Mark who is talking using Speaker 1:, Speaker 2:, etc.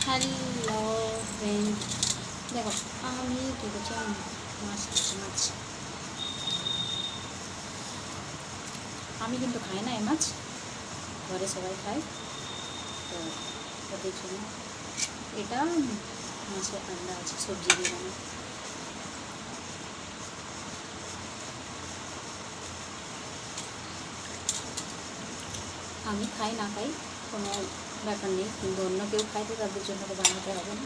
Speaker 1: Hello friend, দেখো আমি কী করছি, মাছ খাচ্ছি। মাছ আমি কিন্তু খাই না, এই মাছ ঘরে সবাই খায়, তো ওদের জন্য এটা মাছের আন্ডা আছে, সবজি দিয়ে বানানো। আমি খাই না খাই কোনো ব্যাপার নেই, কিন্তু অন্য কেউ খায় তো তাদের জন্য তো বানাতে হবে না।